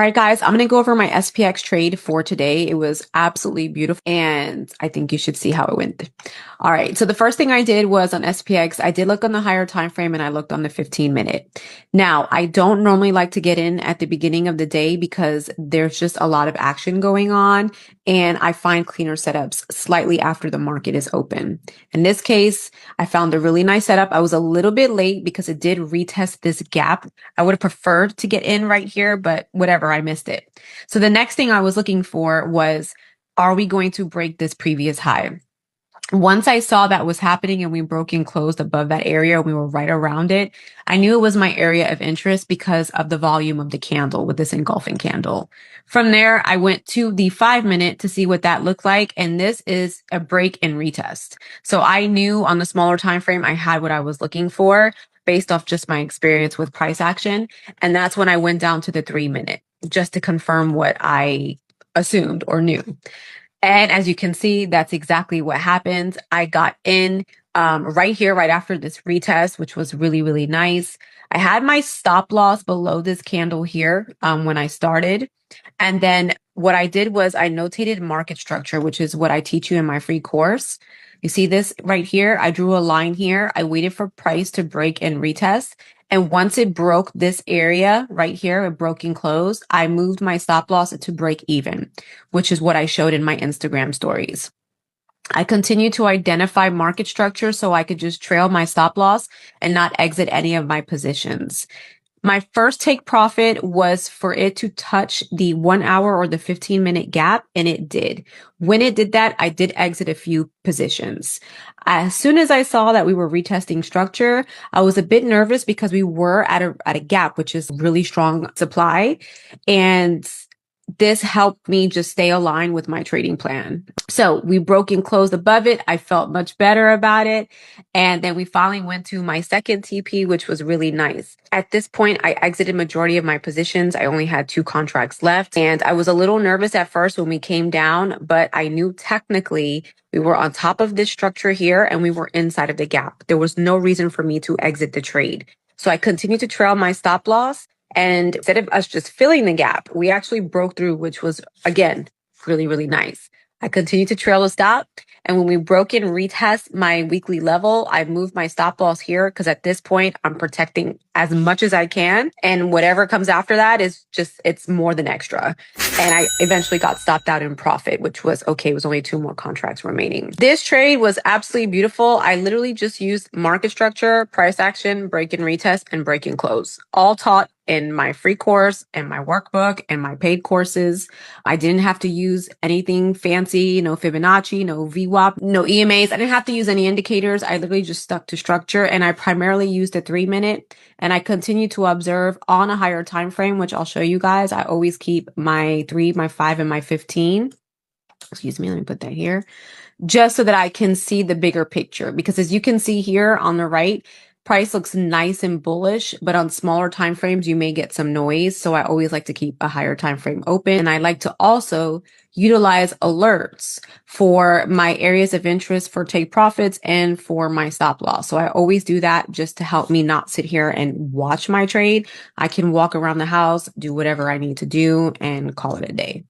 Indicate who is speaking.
Speaker 1: right, guys, I'm going to go over my SPX trade for today. It was absolutely beautiful, and I think you should see how it went. All right, so the first thing I did was on SPX, I did look on the higher time frame and I looked on the 15-minute. Now, I don't normally like to get in at the beginning of the day because there's just a lot of action going on, and I find cleaner setups slightly after the market is open. In this case, I found a really nice setup. I was a little bit late because it did retest this gap. I would have preferred to get in right here, but whatever, I missed it. So the next thing I was looking for was, are we going to break this previous high? Once I saw that was happening and we broke and closed above that area, we were right around it. I knew it was my area of interest because of the volume of the candle with this engulfing candle. From there, I went to the 5-minute to see what that looked like. And this is a break and retest. So I knew on the smaller time frame, I had what I was looking for based off just my experience with price action. And that's when I went down to the 3-minute just to confirm what I assumed or knew. And as you can see, that's exactly what happened. I got in right here, right after this retest, which was really, really nice. I had my stop loss below this candle here when I started. And then what I did was I notated market structure, which is what I teach you in my free course. You see this right here? I drew a line here. I waited for price to break and retest. And once it broke this area right here, it broke and closed, I moved my stop loss to break even, which is what I showed in my Instagram stories. I continue to identify market structure so I could just trail my stop loss and not exit any of my positions. My first take profit was for it to touch the 1 hour or the 15-minute gap, and it did. When it did that, I did exit a few positions. As soon as I saw that we were retesting structure, I was a bit nervous because we were at a gap, which is really strong supply. And this helped me just stay aligned with my trading plan. So we broke and closed above it. I felt much better about it. And then we finally went to my second TP, which was really nice. At this point, I exited majority of my positions. I only had 2 contracts left. And I was a little nervous at first when we came down, but I knew technically we were on top of this structure here and we were inside of the gap. There was no reason for me to exit the trade. So I continued to trail my stop loss. And instead of us just filling the gap, we actually broke through, which was, again, really, really nice. I continued to trail the stop. And when we broke and retest my weekly level, I moved my stop loss here because at this point, I'm protecting as much as I can. And whatever comes after that is just, it's more than extra. And I eventually got stopped out in profit, which was okay. It was only 2 more contracts remaining. This trade was absolutely beautiful. I literally just used market structure, price action, break and retest, and break and close, all taught in my free course and my workbook and my paid courses. I didn't have to use anything fancy, no Fibonacci, no VWAP, no EMAs. I didn't have to use any indicators. I literally just stuck to structure, and I primarily used a 3-minute, and I continue to observe on a higher time frame, which I'll show you guys. I always keep my 3, my 5, and my 15. Excuse me, let me put that here, just so that I can see the bigger picture. Because as you can see here on the right, price looks nice and bullish, but on smaller time frames, you may get some noise. So I always like to keep a higher time frame open. And I like to also utilize alerts for my areas of interest for take profits and for my stop loss. So I always do that just to help me not sit here and watch my trade. I can walk around the house, do whatever I need to do, and call it a day.